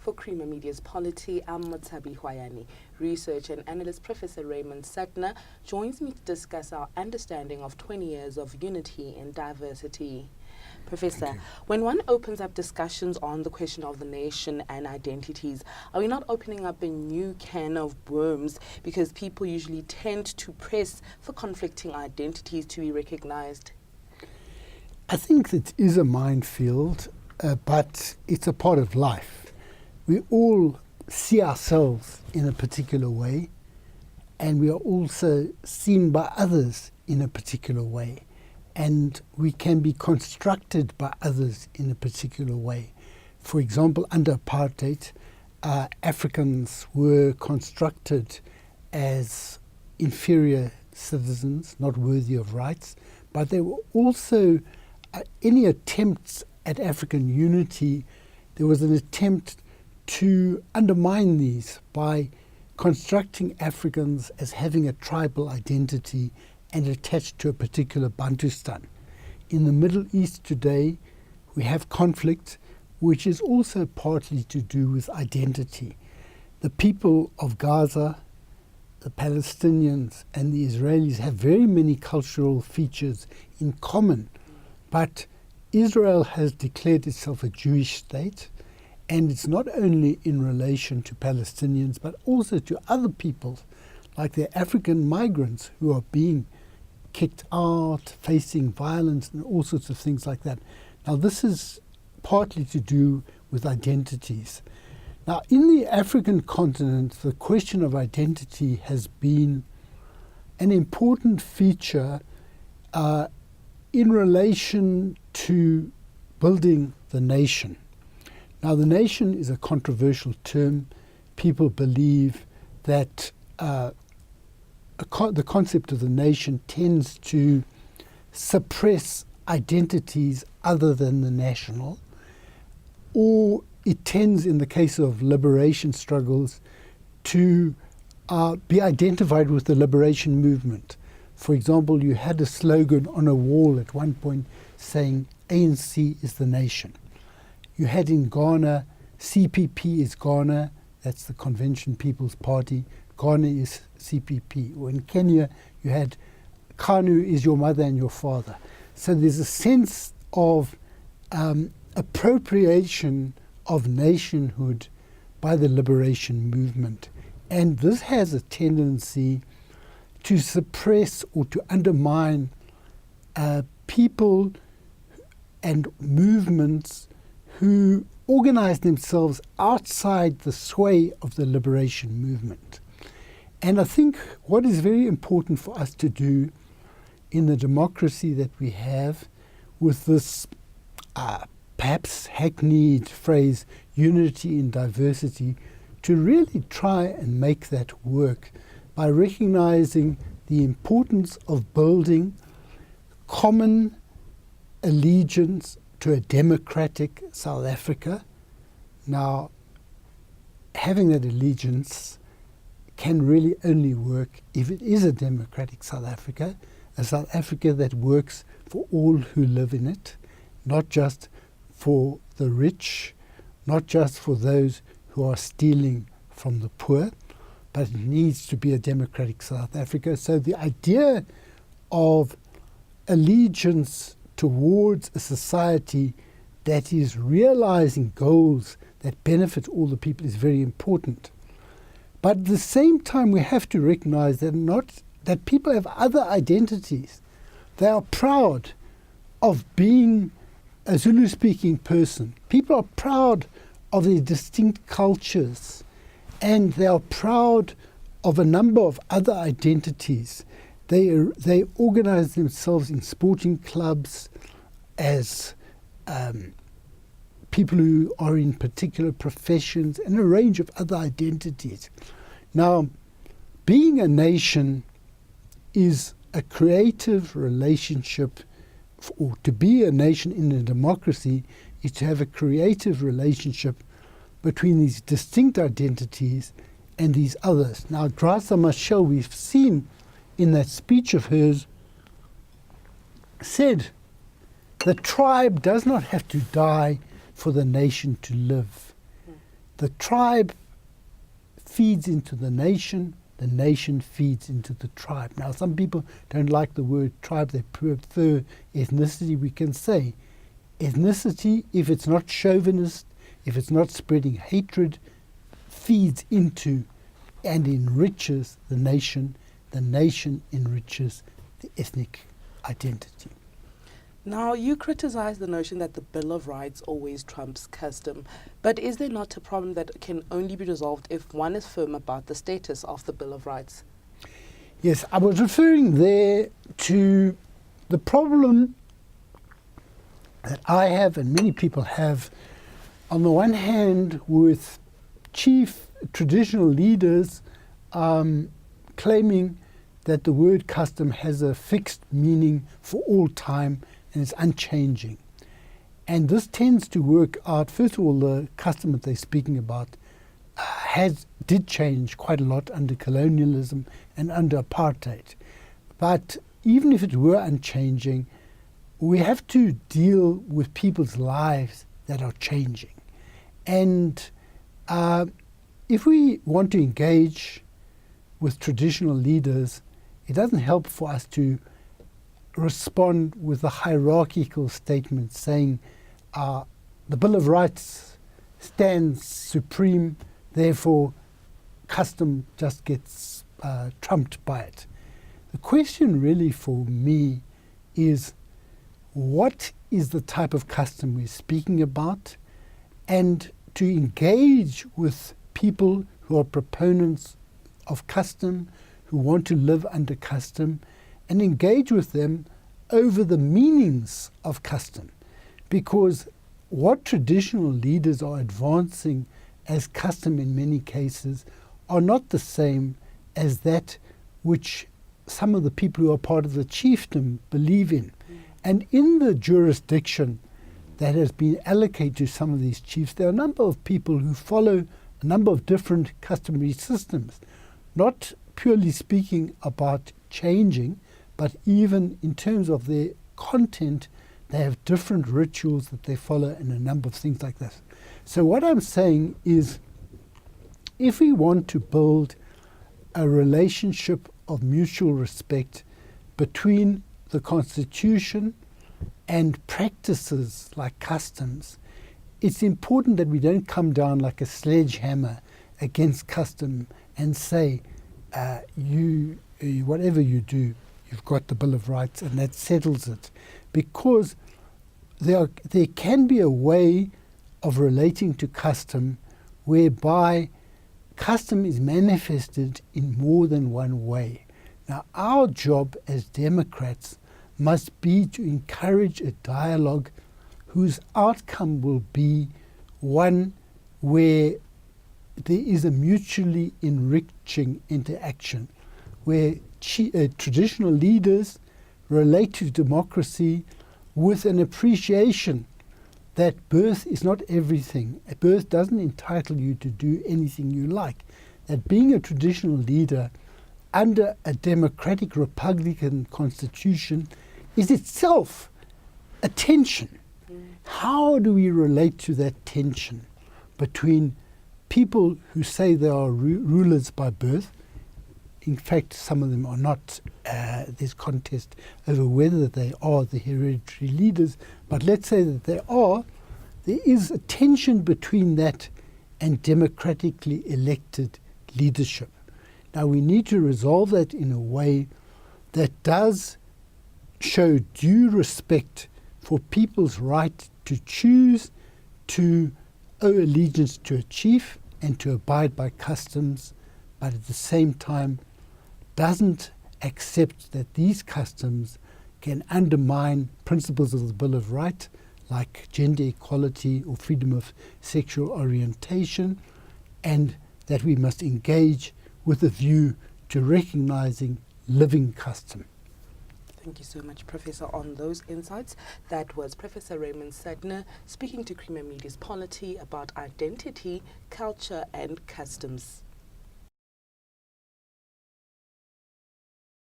For Creamer Media's Polity, I'm Motshabi Hoaeane. Research and analyst Professor Raymond Suttner joins me to discuss our understanding of 20 years of unity and diversity. Professor, when one opens up discussions on the question of the nation and identities, are we not opening up a new can of worms because people usually tend to press for conflicting identities to be recognized? I think it is a minefield, but it's a part of life. We all see ourselves in a particular way, and we are also seen by others in a particular way. And we can be constructed by others in a particular way. For example, under apartheid, Africans were constructed as inferior citizens, not worthy of rights, but there were also any attempts at African unity. There was an attempt to undermine these by constructing Africans as having a tribal identity and attached to a particular Bantustan. In the Middle East today, we have conflict, which is also partly to do with identity. The people of Gaza, the Palestinians and the Israelis have very many cultural features in common, but Israel has declared itself a Jewish state, and it's not only in relation to Palestinians, but also to other peoples, like the African migrants who are being kicked out, facing violence, and all sorts of things like that. Now, this is partly to do with identities. Now, in the African continent, the question of identity has been an important feature in relation to building the nation. Now, the nation is a controversial term. People believe that the concept of the nation tends to suppress identities other than the national, or it tends, in the case of liberation struggles, to be identified with the liberation movement. For example, you had a slogan on a wall at one point saying, ANC is the nation. You had in Ghana, CPP is Ghana, that's the Convention People's Party, Ghana is CPP. Or in Kenya, you had KANU is your mother and your father. So there's a sense of appropriation of nationhood by the liberation movement. And this has a tendency to suppress or to undermine people and movements who organize themselves outside the sway of the liberation movement. And I think what is very important for us to do in the democracy that we have with this perhaps hackneyed phrase, unity in diversity, to really try and make that work by recognizing the importance of building common allegiance to a democratic South Africa. Now, having that allegiance can really only work if it is a democratic South Africa, a South Africa that works for all who live in it, not just for the rich, not just for those who are stealing from the poor, but it needs to be a democratic South Africa. So the idea of allegiance towards a society that is realizing goals that benefit all the people is very important. But at the same time, we have to recognize that people have other identities. They are proud of being a Zulu-speaking person. People are proud of their distinct cultures, and they are proud of a number of other identities. They organize themselves in sporting clubs as people who are in particular professions and a range of other identities. Now, being a nation is a creative relationship, or to be a nation in a democracy is to have a creative relationship between these distinct identities and these others. Now, Graça Machel, we've seen in that speech of hers, said the tribe does not have to die for the nation to live. The tribe feeds into the nation feeds into the tribe. Now, some people don't like the word tribe, they prefer ethnicity. We can say ethnicity, if it's not chauvinist, if it's not spreading hatred, feeds into and enriches the nation enriches the ethnic identity. Now, you criticize the notion that the Bill of Rights always trumps custom, but is there not a problem that can only be resolved if one is firm about the status of the Bill of Rights? Yes, I was referring there to the problem that I have and many people have, on the one hand, with chief traditional leaders claiming that the word custom has a fixed meaning for all time and it's unchanging. And this tends to work out. First of all, the custom that they're speaking about did change quite a lot under colonialism and under apartheid. But even if it were unchanging, we have to deal with people's lives that are changing. And if we want to engage with traditional leaders, it doesn't help for us to respond with a hierarchical statement saying the Bill of Rights stands supreme, therefore custom just gets trumped by it. The question really for me is, what is the type of custom we're speaking about? And to engage with people who are proponents of custom, who want to live under custom, and engage with them over the meanings of custom. Because what traditional leaders are advancing as custom in many cases are not the same as that which some of the people who are part of the chiefdom believe in. And in the jurisdiction that has been allocated to some of these chiefs, there are a number of people who follow a number of different customary systems, not purely speaking about changing, but even in terms of their content, they have different rituals that they follow and a number of things like this. So what I'm saying is, if we want to build a relationship of mutual respect between the Constitution and practices like customs, it's important that we don't come down like a sledgehammer against custom and say, whatever you do, you've got the Bill of Rights and that settles it. Because there can be a way of relating to custom whereby custom is manifested in more than one way. Now, our job as Democrats must be to encourage a dialogue whose outcome will be one where there is a mutually enriching interaction, where traditional leaders relate to democracy with an appreciation that birth is not everything. Birth doesn't entitle you to do anything you like. That being a traditional leader under a democratic republican constitution is itself a tension. How do we relate to that tension between people who say they are rulers by birth? In fact, some of them are not. There's contest over whether they are the hereditary leaders, but let's say that they are. There is a tension between that and democratically elected leadership. Now, we need to resolve that in a way that does show due respect for people's right to choose to owe allegiance to a chief and to abide by customs, but at the same time doesn't accept that these customs can undermine principles of the Bill of Rights, like gender equality or freedom of sexual orientation, and that we must engage with a view to recognizing living custom. Thank you so much, Professor, on those insights. That was Professor Raymond Suttner speaking to Creamer Media's Polity about identity, culture and customs.